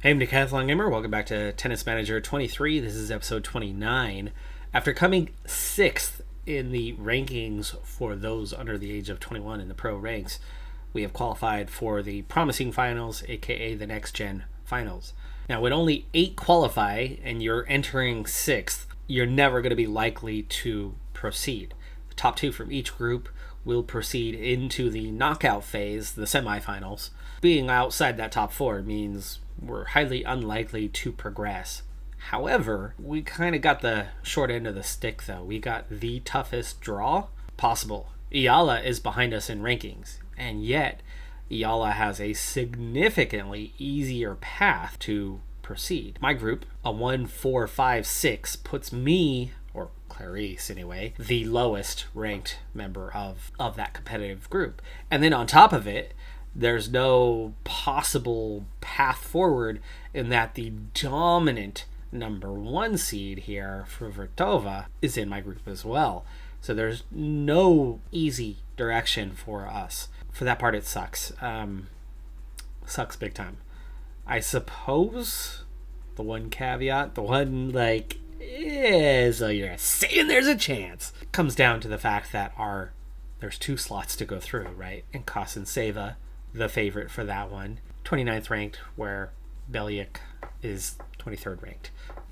Hey, I'm Decathlon Gamer. Welcome back to Tennis Manager 23. This is episode 29. After coming 6th in the rankings for those under the age of 21 in the pro ranks, we have qualified for the Promising Finals, aka the NextGen Finals. Now, when only 8 qualify and you're entering 6th, you're never going to be likely to proceed. The top 2 from each group will proceed into the knockout phase, the semifinals. Being outside that top 4 means we're highly unlikely to progress. However, we kind of got the short end of the stick, though. We got the toughest draw possible. Iyala is behind us in rankings, and yet Iyala has a significantly easier path to proceed. My group, a 1, 4, 5, 6, puts me, or Clarice anyway, the lowest ranked member of that competitive group. And then on top of it, there's no possible path forward in that the dominant number 1 seed here, Fruhvirtova, is in my group as well. So there's no easy direction for us. For that part, it sucks. Sucks big time. I suppose the one caveat, the one so you're saying there's a chance, comes down to the fact that there's 2 slots to go through, right? And Casanova, the favorite for that one, 29th ranked, where Belyuk is 23rd ranked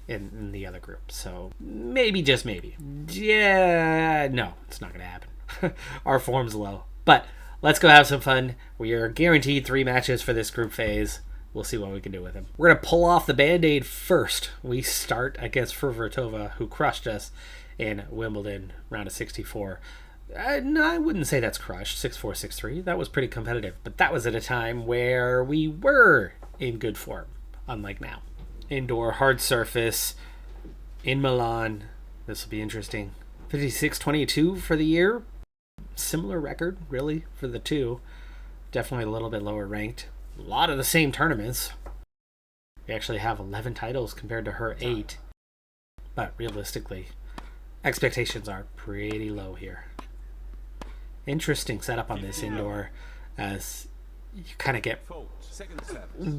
in the other group. So maybe, just maybe. Yeah, no, it's not going to happen. Our form's low. But let's go have some fun. We are guaranteed 3 matches for this group phase. We'll see what we can do with him. We're going to pull off the Band-Aid first. We start against Fruhvirtova, who crushed us in Wimbledon, round of 64. No, I wouldn't say that's crushed. 6-4, 6-3. That was pretty competitive. But that was at a time where we were in good form, unlike now. Indoor, hard surface, in Milan. This will be interesting. 56-22 for the year. Similar record, really, for the 2. Definitely a little bit lower ranked. A lot of the same tournaments. We actually have 11 titles compared to her 8. But realistically, expectations are pretty low here. Interesting setup on this indoor, as you kind of get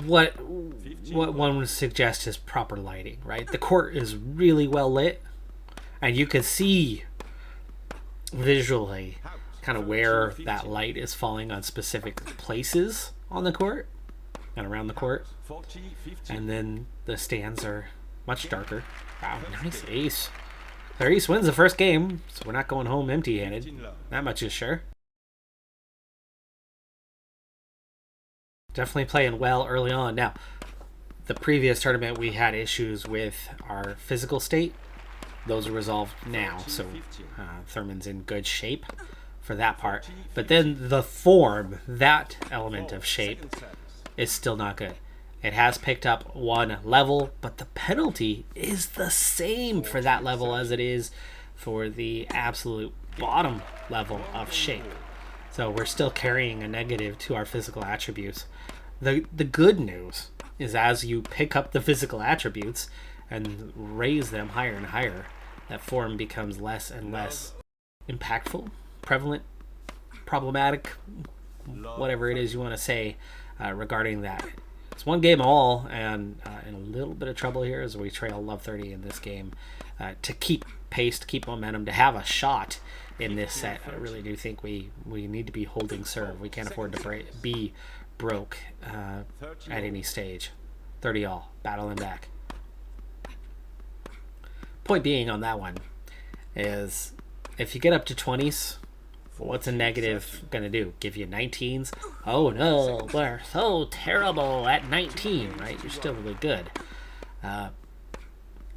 what one would suggest is proper lighting, right? The court is really well lit, and you can see visually kind of where that light is falling on specific places on the court and around the court. And then the stands are much darker. Wow, nice ace. Clarice wins the first game, so we're not going home empty-handed. That much is sure. Definitely playing well early on. Now, the previous tournament we had issues with our physical state. Those are resolved now, so Thurman's in good shape for that part. But then the form, that element of shape, is still not good. It has picked up 1 level, but the penalty is the same for that level as it is for the absolute bottom level of shape. So we're still carrying a negative to our physical attributes. The good news is, as you pick up the physical attributes and raise them higher and higher, that form becomes less and less impactful, prevalent, problematic, whatever it is you want to say regarding that. It's 1 game all, and in a little bit of trouble here as we trail Love 30 in this game. To keep pace, to keep momentum, to have a shot in this set, I really do think we need to be holding serve. We can't afford to be broke at any stage. 30 all, battling back. Point being on that one is, if you get up to 20s, what's a negative going to do? Give you 19s? Oh no, we're so terrible at 19, right? You're still really good. And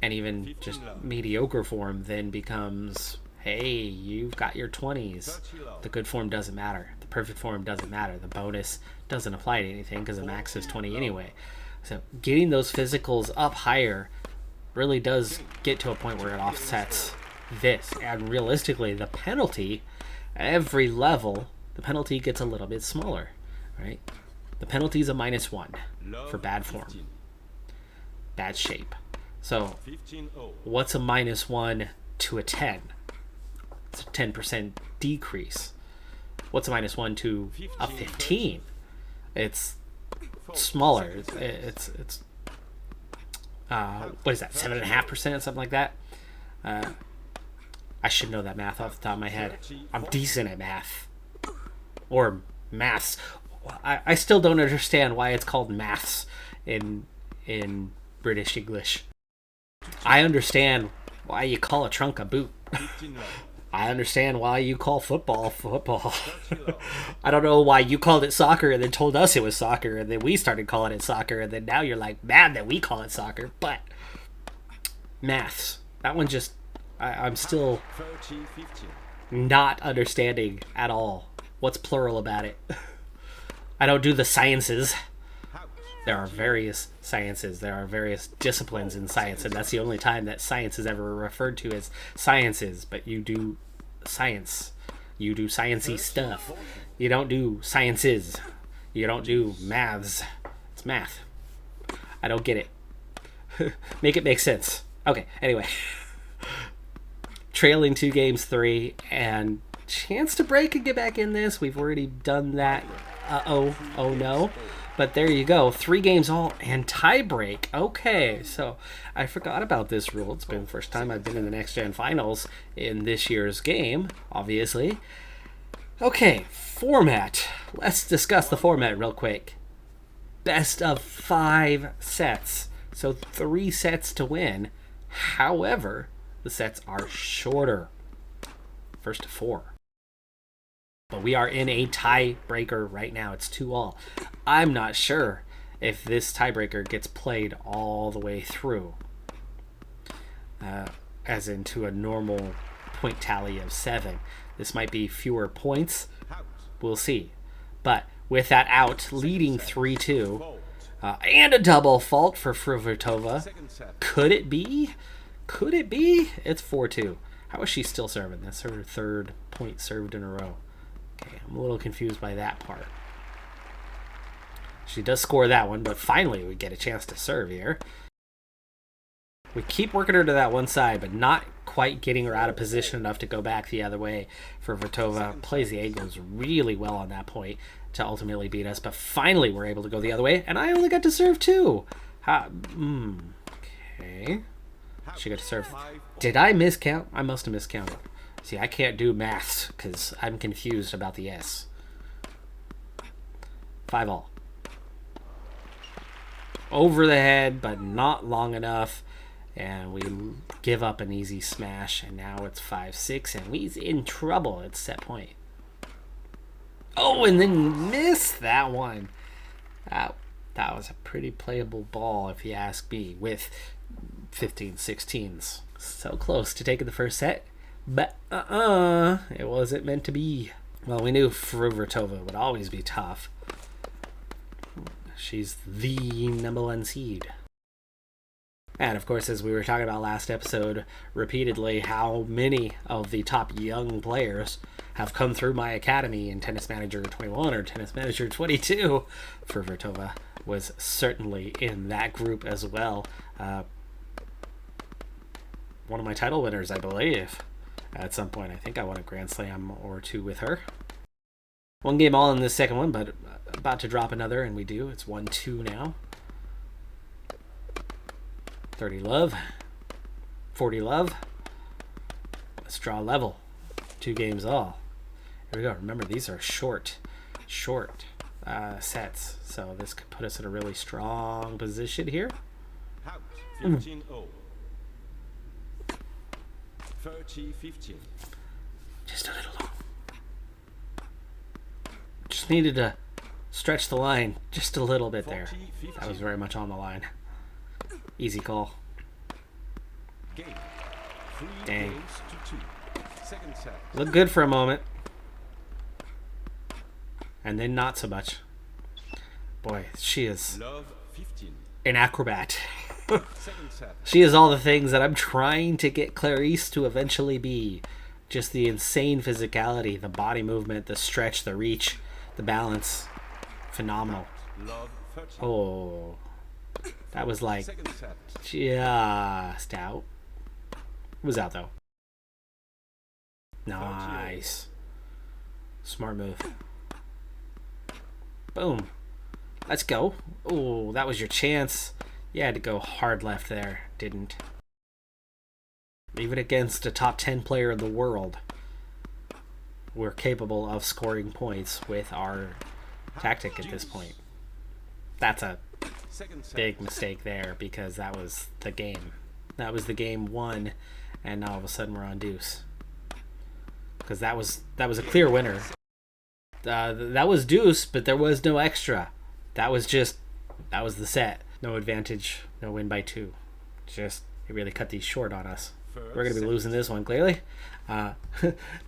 even just mediocre form then becomes, hey, you've got your 20s. The good form doesn't matter. The perfect form doesn't matter. The bonus doesn't apply to anything because the max is 20 anyway. So getting those physicals up higher really does get to a point where it offsets this. And realistically, the penalty, every level, the penalty gets a little bit smaller, right? The penalty is a -1 for bad form, bad shape. So what's a -1 to a 10? It's a 10% decrease. What's a -1 to a 15? It's smaller. It's what is that, 7.5%, something like that. I should know that math off the top of my head. I'm decent at math. Or maths. I still don't understand why it's called maths in British English. I understand why you call a trunk a boot. I understand why you call football football. I don't know why you called it soccer and then told us it was soccer, and then we started calling it soccer, and then now you're like mad that we call it soccer. But maths, that one just, I'm still not understanding at all. What's plural about it? I don't do the sciences. There are various sciences. There are various disciplines in science, and that's the only time that science is ever referred to as sciences. But you do science. You do sciencey stuff. You don't do sciences. You don't do maths. It's math. I don't get it. Make it make sense. Okay, anyway. Trailing 2 games 3, and chance to break and get back in this. We've already done that. Oh no. But there you go. 3 games all and tie break. Okay, so I forgot about this rule. It's been the first time I've been in the NextGen finals in this year's game, obviously. Okay, format. Let's discuss the format real quick. Best of 5 sets. So 3 sets to win. However, the sets are shorter. First to 4. But we are in a tiebreaker right now. It's 2-all. I'm not sure if this tiebreaker gets played all the way through, as into a normal point tally of 7. This might be fewer points. We'll see. But with that out, leading 3-2, and a double fault for Fruhvirtova. Could it be? Could it be? It's 4-2. How is she still serving? That's her 3rd point served in a row. Okay, I'm a little confused by that part. She does score that one, but finally we get a chance to serve here. We keep working her to that one side, but not quite getting her out of position enough to go back the other way. Fruhvirtova plays the angles really well on that point to ultimately beat us, but finally we're able to go the other way, and I only got to serve 2. Okay. She got to serve. Did I miscount? I must have miscounted. See, I can't do maths because I'm confused about the S. 5-all. Over the head, but not long enough. And we give up an easy smash. And now it's 5-6. And we's in trouble at set point. Oh, and then missed that one. That was a pretty playable ball, if you ask me, with 15-16s. So close to taking the first set. But it wasn't meant to be. Well, we knew Fruhvirtova would always be tough. She's the #1 seed. And of course, as we were talking about last episode repeatedly, how many of the top young players have come through my academy in Tennis Manager 21 or Tennis Manager 22. Fruhvirtova was certainly in that group as well. One of my title winners, I believe. At some point, I think I won a Grand Slam or 2 with her. 1 game all in the second one, but about to drop another, and we do. It's 1-2 now. 30 love. 40 love. Let's draw level. 2 games all. Here we go. Remember, these are short sets, so this could put us in a really strong position here. 15-0. 30-15. Just a little long. Just needed to stretch the line just a little bit there. That was very much on the line. Easy call. Dang. Looked good for a moment. And then not so much. Boy, she is an acrobat. She is all the things that I'm trying to get Clarice to eventually be. Just the insane physicality, the body movement, the stretch, the reach, the balance. Phenomenal. Oh. That was like just out. It was out though. Nice. Smart move. Boom. Let's go. Oh, that was your chance. You had to go hard left there. Didn't. Even against a top 10 player in the world, we're capable of scoring points with our tactic at this point. That's a big mistake there, because that was the game. That was the game won, and now all of a sudden we're on deuce. Because that was a clear winner. That was deuce, but there was no extra. That was the set. No advantage, no win by 2. Just, it really cut these short on us. We're going to be losing this one, clearly.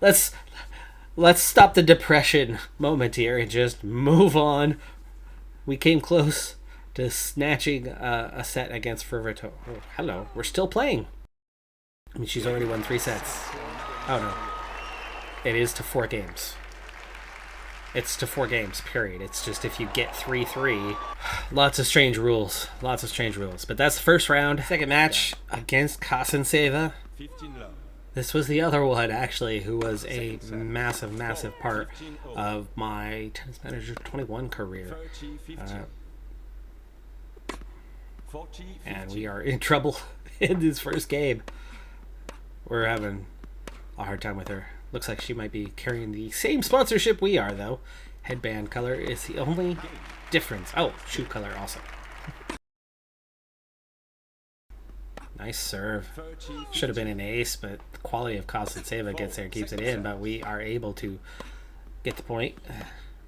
Let's stop the depression moment here and just move on. We came close to snatching a set against Fruhvirtova. Oh, hello. We're still playing. I mean, she's already won 3 sets. Oh, no. It is to 4 games. It's to 4 games, period. It's just if you get 3-3. Lots of strange rules. Lots of strange rules. But that's the first round. Second match against Casanova. This was the other one, actually, who was a massive, massive part of my Tennis Manager 21 career. And we are in trouble in this first game. We're having a hard time with her. Looks like she might be carrying the same sponsorship we are, though. Headband color is the only difference. Oh, shoe color also. Nice serve. Should have been an ace, but the quality of Casanova gets there and keeps it in. But we are able to get the point.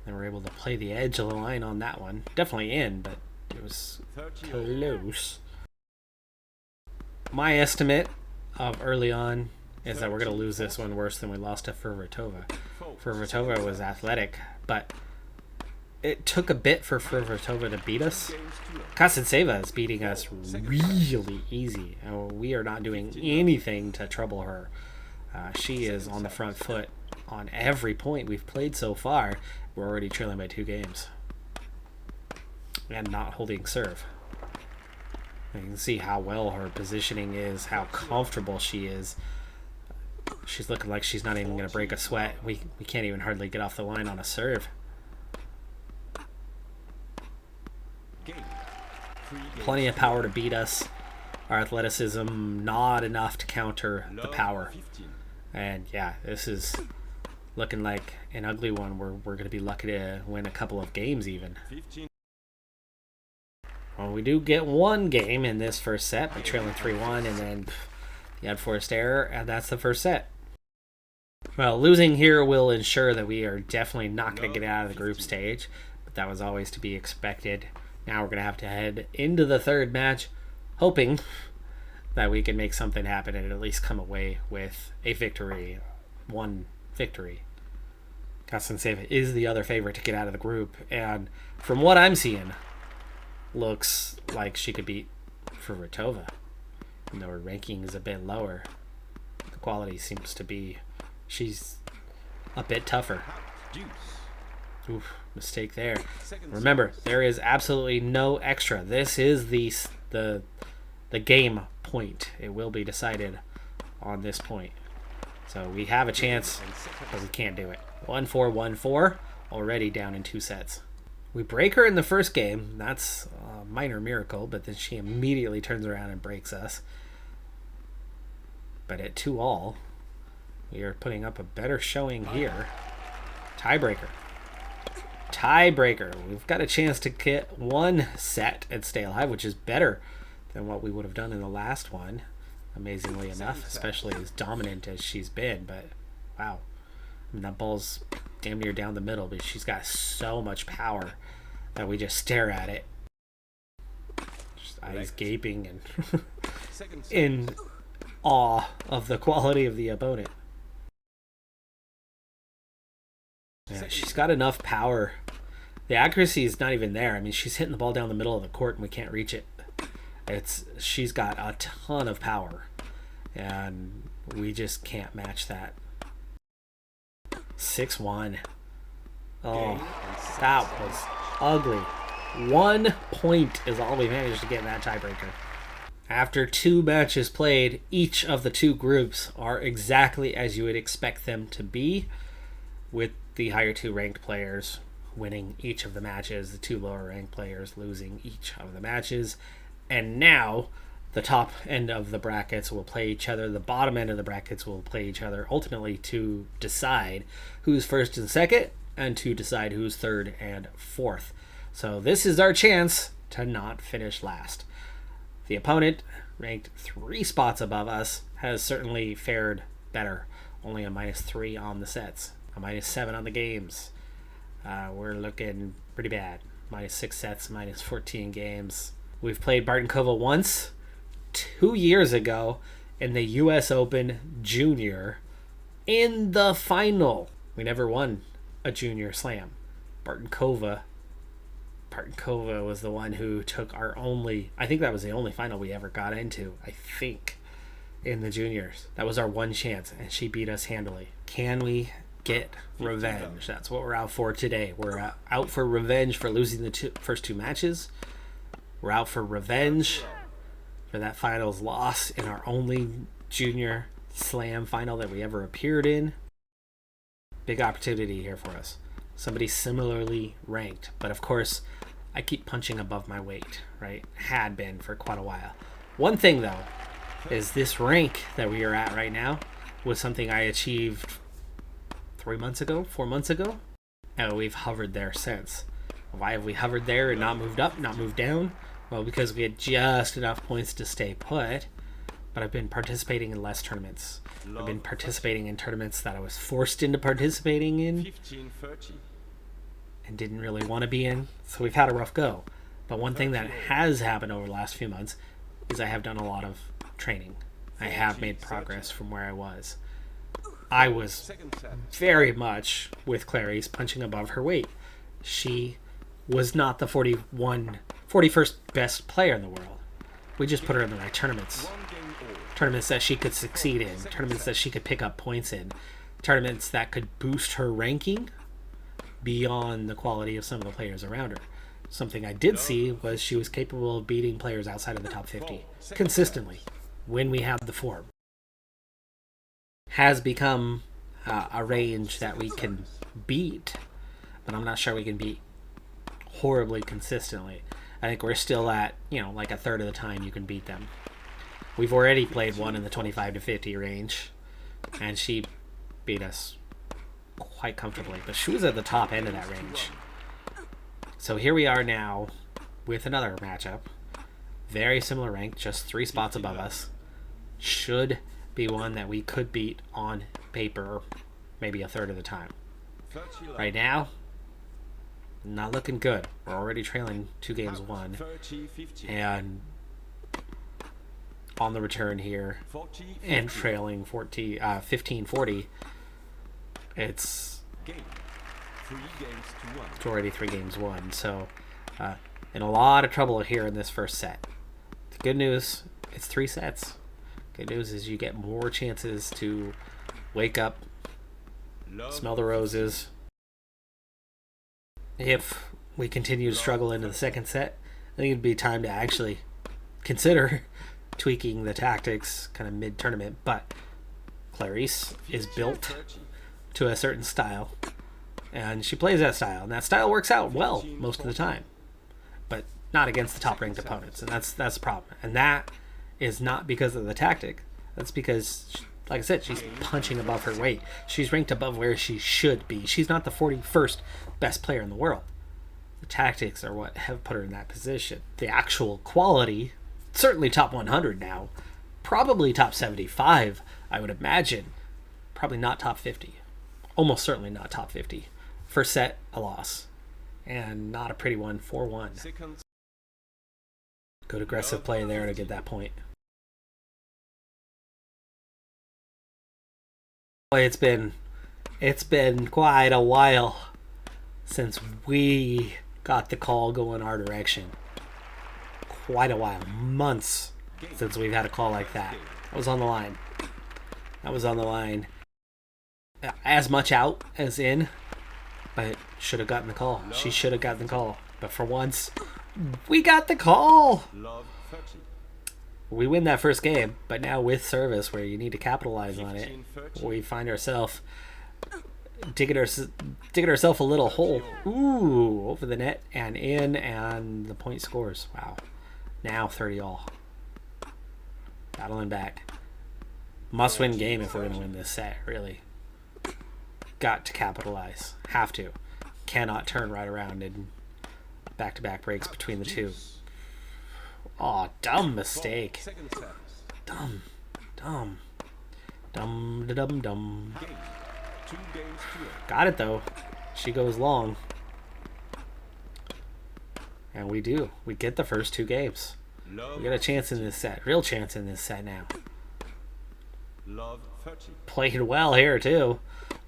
And we're able to play the edge of the line on that one. Definitely in, but it was close. My estimate of early on is that we're going to lose this one worse than we lost to Fruhvirtova. Fruhvirtova was athletic, but it took a bit for Fruhvirtova to beat us. Casanova is beating us really easy. We are not doing anything to trouble her. She is on the front foot on every point we've played so far. We're already trailing by 2 games. And not holding serve. You can see how well her positioning is, how comfortable she is. She's looking like she's not even going to break a sweat. We can't even hardly get off the line on a serve. Plenty of power to beat us. Our athleticism, not enough to counter the power. And yeah, this is looking like an ugly one. We're going to be lucky to win a couple of games even. Well, we do get 1 game in this first set by trailing 3-1, and then the unforced error, and that's the first set. Well, losing here will ensure that we are definitely not going to get out of the group stage, but that was always to be expected. Now we're going to have to head into the third match, hoping that we can make something happen and at least come away with a victory. 1 victory. Casanova is the other favorite to get out of the group, and from what I'm seeing, looks like she could beat Fruhvirtova. Even though her ranking is a bit lower, the quality seems to be she's a bit tougher. Oof, mistake there. Remember, there is absolutely no extra. This is the game point. It will be decided on this point. So we have a chance, but we can't do it. 1-4, 1-4, already down in 2 sets. We break her in the first game. That's a minor miracle, but then she immediately turns around and breaks us. But at 2-all, we are putting up a better showing here. Tiebreaker. Tiebreaker. We've got a chance to get 1 set and stay alive, which is better than what we would have done in the last one, amazingly enough, especially as dominant as she's been. But wow, I mean, that ball's damn near down the middle, but she's got so much power that we just stare at it, just eyes gaping and in awe of the quality of the opponent. Yeah, she's got enough power. The accuracy is not even there. I mean, she's hitting the ball down the middle of the court and we can't reach it. She's got a ton of power, and we just can't match that. 6-1. Oh, that was ugly. 1 point is all we managed to get in that tiebreaker. After 2 matches played, each of the 2 groups are exactly as you would expect them to be, with the higher 2 ranked players winning each of the matches, the 2 lower ranked players losing each of the matches, And now the top end of the brackets will play each other. The bottom end of the brackets will play each other, ultimately to decide who's first and second, and to decide who's third and fourth. So this is our chance to not finish last. The opponent, ranked 3 spots above us, has certainly fared better. Only a -3 on the sets, a -7 on the games. We're looking pretty bad. -6 sets, -14 games. We've played Fruhvirtova once, 2 years ago, in the U.S. Open Junior in the final. We never won a Junior Slam. Fruhvirtova was the one who took our only, I think that was the only final we ever got into, I think, in the juniors. That was our one chance, and she beat us handily. Can we get revenge? That's what we're out for today. We're out for revenge for losing the first 2 matches. We're out for revenge for that finals loss in our only junior slam final that we ever appeared in. Big opportunity here for us. Somebody similarly ranked, but of course I keep punching above my weight, right? Had been for quite a while. One thing though is this rank that we are at right now was something I achieved 3 months ago, 4 months ago, and we've hovered there since. Why have we hovered there and not moved up, not moved down? Well, because we had just enough points to stay put, but I've been participating in less tournaments. I've been participating in tournaments that I was forced into participating in and didn't really want to be in, so we've had a rough go. But one thing that has happened over the last few months is I have done a lot of training. I have made progress from where I was. I was very much with Clarice punching above her weight. She was not the 41st best player in the world. We just put her in the right tournaments. Tournaments that she could succeed in. Tournaments that she could pick up points in. Tournaments that could boost her ranking beyond the quality of some of the players around her. Something I did see was she was capable of beating players outside of the top 50 consistently when we have the form. Has become a range that we can beat, but I'm not sure we can beat horribly consistently. I think we're still at, like a third of the time you can beat them. We've already played one in the 25 to 50 range, and she beat us quite comfortably, but she was at the top end of that range. So here we are now with another matchup. Very similar rank, just 3 spots above us. Should be one that we could beat on paper maybe a third of the time. Right now, not looking good. We're already trailing 2 games 1. And on the return here and trailing 15-40. It's already 3 games 1. So in a lot of trouble here in this first set. The good news, it's 3 sets. Good news is you get more chances to wake up, smell the roses. If we continue to struggle into the second set, I think it'd be time to actually consider tweaking the tactics kind of mid-tournament. But Clarice is built to a certain style, and she plays that style, and that style works out well most of the time, but not against the top-ranked opponents, and that's the problem. And that is not because of the tactic. That's because, like I said, she's punching above her weight. She's ranked above where she should be. She's not the 41st best player in the world. The tactics are what have put her in that position. The actual quality, certainly top 100 now, probably top 75, I would imagine. Probably not top 50. Almost certainly not top 50. First set, a loss. And not a pretty one, 4-1. Good aggressive play there to get that point. Boy, it's been quite a while since we got the call going our direction. Quite a while. Months since we've had a call like that. That was on the line. As much out as in, but should have gotten the call. She should have gotten the call. But for once, we got the call. We win that first game, but now with service, where you need to capitalize on it, we find ourselves digging ourselves a little hole. Ooh, over the net and in, and the point scores. Wow. Now 30 all. Battling back. Must win game if we're going to win this set, really. Got to capitalize. Have to. Cannot turn right around in back-to-back breaks between the two. Oh, dumb mistake. Dumb. Dumb. Dumb. Got it, though. She goes long. And we do. We get the first 2 games. We get a chance in this set. Real chance in this set now. Played well here, too.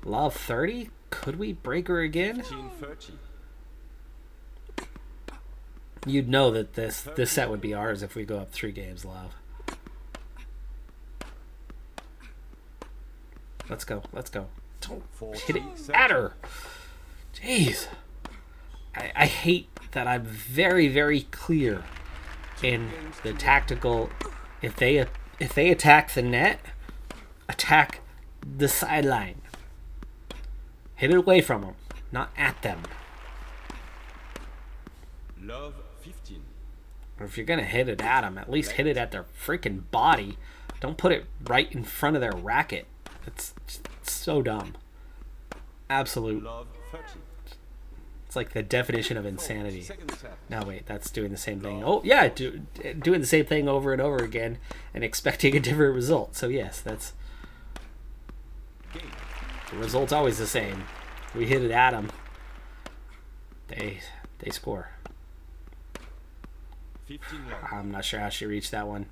Love 30? Could we break her again? You'd know that this set would be ours if we go up 3 games, Love. Let's go. Don't hit it at her. Jeez. I hate that I'm very, very clear in the tactical. If they attack the net, attack the sideline. Hit it away from them, not at them. Love 15. Or if you're gonna hit it at them, at least hit it at their freaking body. Don't put it right in front of their racket. It's so dumb. Absolute. Love 30. It's like the definition of insanity. No, wait, that's doing the same thing. Oh, yeah, doing the same thing over and over again and expecting a different result. So, yes, that's... The result's always the same. We hit it at them. They score. I'm not sure how she reached that one.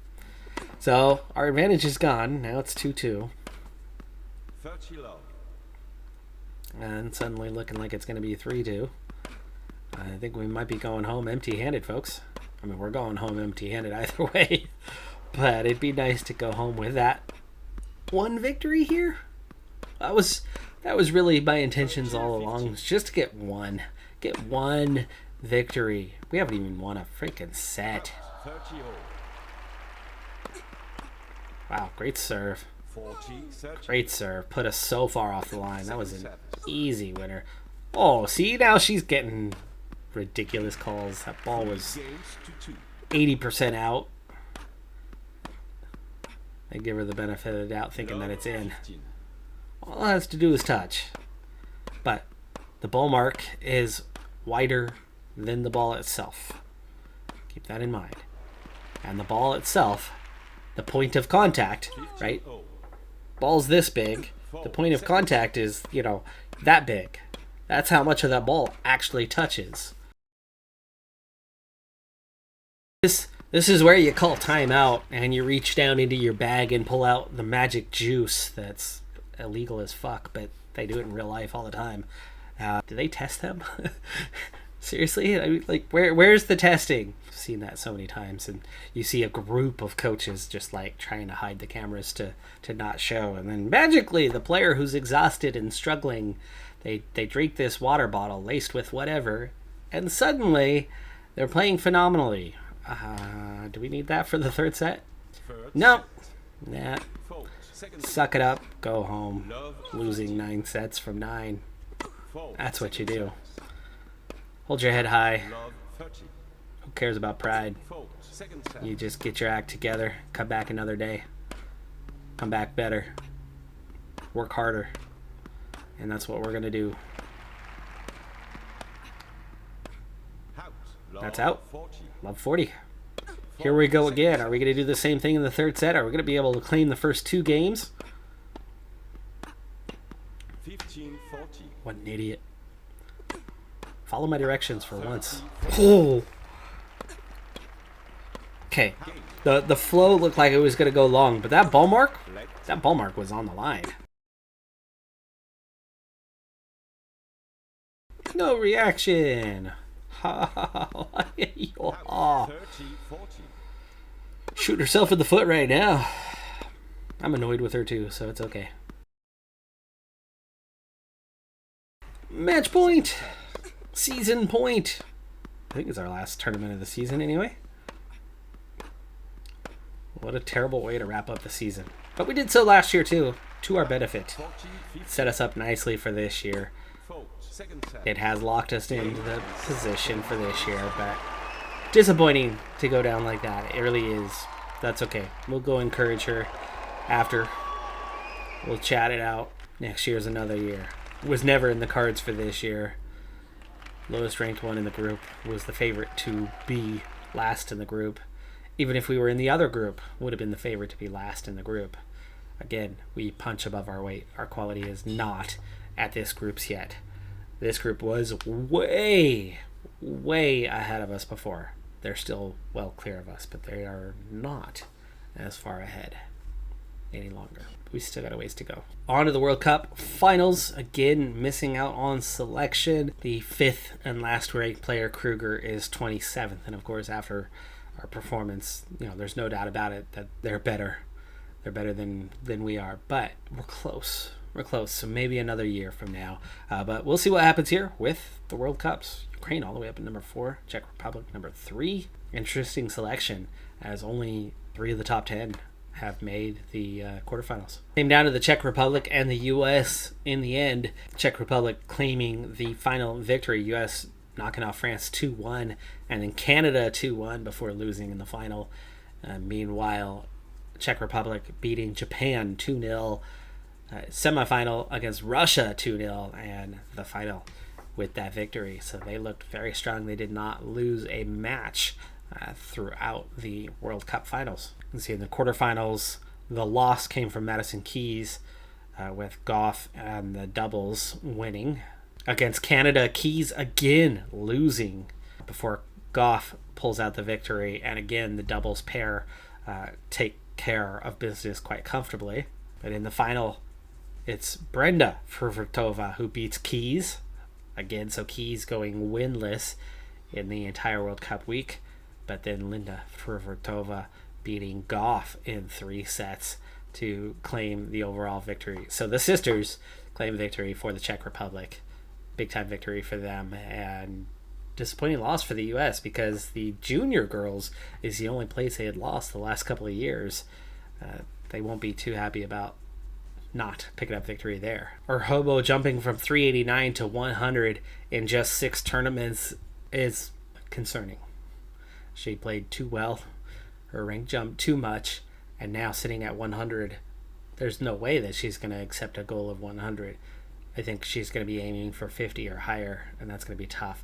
So, our advantage is gone. Now it's 2-2. 30 love. And suddenly looking like it's going to be 3-2. I think we might be going home empty-handed, folks. I mean, we're going home empty-handed either way. But it'd be nice to go home with that one victory here. That was really my intentions all along, was just to get one. Get one victory. We haven't even won a freaking set. Wow, great serve. Great serve. Put us so far off the line. That was an easy winner. Oh, see, now she's getting ridiculous calls. That ball was 80% out. They give her the benefit of the doubt thinking that it's in. All it has to do is touch. But the ball mark is wider than the ball itself. Keep that in mind. And the ball itself, the point of contact, right? Ball's this big. The point of contact is, that big. That's how much of that ball actually touches. This is where you call timeout and you reach down into your bag and pull out the magic juice that's illegal as fuck, but they do it in real life all the time. Do they test them? Seriously? I mean, like, where's the testing? I've seen that so many times, and you see a group of coaches just like trying to hide the cameras to not show, and then magically the player who's exhausted and struggling, they drink this water bottle laced with whatever, and suddenly they're playing phenomenally. Do we need that for the third set? Nope. Nah. Suck it up. Go home. Losing 9 sets from 9. That's what you do. Hold your head high. Who cares about pride? You just get your act together. Come back another day. Come back better. Work harder. And that's what we're going to do. That's out. Love 40. Here we go again. Are we going to do the same thing in the third set? Are we going to be able to claim the first 2 games? 15-40. What an idiot. Follow my directions for once. Oh. Okay. The flow looked like it was going to go long, but that ball mark was on the line. No reaction. Shoot herself in the foot right now. I'm annoyed with her too, so it's okay. Match point. Season point. I think it's our last tournament of the season anyway. What a terrible way to wrap up the season. But we did so last year too, to our benefit. Set us up nicely for this year. It has locked us into the position for this year, but disappointing to go down like that. It really is. That's okay. We'll go encourage her after. We'll chat it out. Next year's another year. It was never in the cards for this year. Lowest ranked one in the group was the favorite to be last in the group. Even if we were in the other group, would have been the favorite to be last in the group. Again, we punch above our weight. Our quality is not at this group's yet. This group was way ahead of us before. They're still well clear of us, but they are not as far ahead any longer. We still got a ways to go. On to the World Cup finals. Again, missing out on selection. The 5th and last ranked player, Kruger, is 27th. And of course, after our performance, there's no doubt about it that they're better. They're better than we are. But we're close. We're close. So maybe another year from now. But we'll see what happens here with the World Cups. Ukraine all the way up at number 4. Czech Republic number 3. Interesting selection, as only 3 of the top 10 have made the quarterfinals. Came down to the Czech Republic and the U.S. in the end. Czech Republic claiming the final victory. U.S. knocking off France 2-1, and then Canada 2-1 before losing in the final. Meanwhile, Czech Republic beating Japan 2-0. Semifinal against Russia 2-0, and the final with that victory. So they looked very strong. They did not lose a match throughout the World Cup finals. You can see in the quarterfinals, the loss came from Madison Keys with Goff and the doubles winning. Against Canada, Keys again losing before Goff pulls out the victory. And again, the doubles pair take care of business quite comfortably. But in the final, it's Brenda Fruhvirtova who beats Keys. Again, so Keys going winless in the entire World Cup week. But then Linda Fruhvirtova beating Goff in 3 sets to claim the overall victory. So the sisters claim victory for the Czech Republic. Big time victory for them, and disappointing loss for the U.S. because the junior girls is the only place they had lost the last couple of years. They won't be too happy about not picking up victory there. Or Hobo jumping from 389 to 100 in just 6 tournaments is concerning. She played too well. Her rank jumped too much, and now sitting at 100, there's no way that she's going to accept a goal of 100. I think she's going to be aiming for 50 or higher, and that's going to be tough,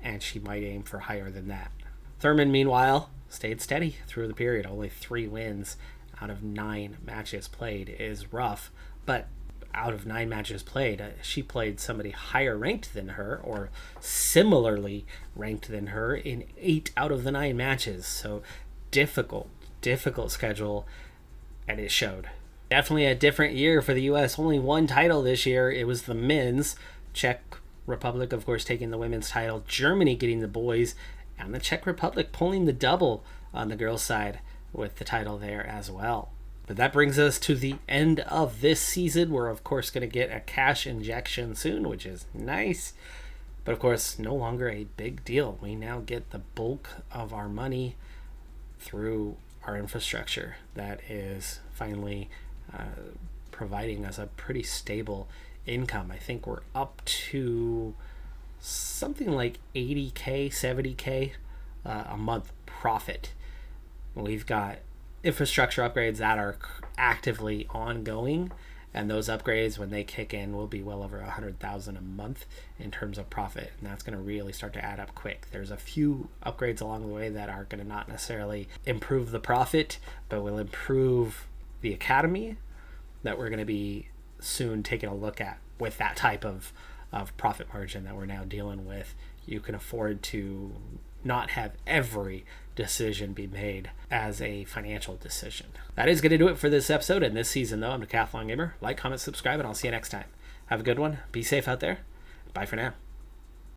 and she might aim for higher than that. Thurman, meanwhile, stayed steady through the period. Only 3 wins out of 9 matches played is rough, but out of 9 matches played, she played somebody higher ranked than her or similarly ranked than her in 8 out of the 9 matches. So difficult schedule, and it showed. Definitely a different year for the U.S. Only 1 title this year. It was the men's. Czech Republic, of course, taking the women's title. Germany getting the boys, and the Czech Republic pulling the double on the girls' side with the title there as well. But that brings us to the end of this season. We're, of course, going to get a cash injection soon, which is nice. But, of course, no longer a big deal. We now get the bulk of our money through our infrastructure that is finally providing us a pretty stable income. I think we're up to something like 80K, 70K a month profit. We've got infrastructure upgrades that are actively ongoing, and those upgrades, when they kick in, will be well over 100,000 a month in terms of profit, and that's going to really start to add up quick. There's a few upgrades along the way that are going to not necessarily improve the profit, but will improve the academy that we're going to be soon taking a look at with that type of profit margin that we're now dealing with. You can afford to not have every decision be made as a financial decision. That is going to do it for this episode and this season, though. I'm Decathlon Gamer. Like, comment, subscribe, and I'll see you next time. Have a good one. Be safe out there. Bye for now.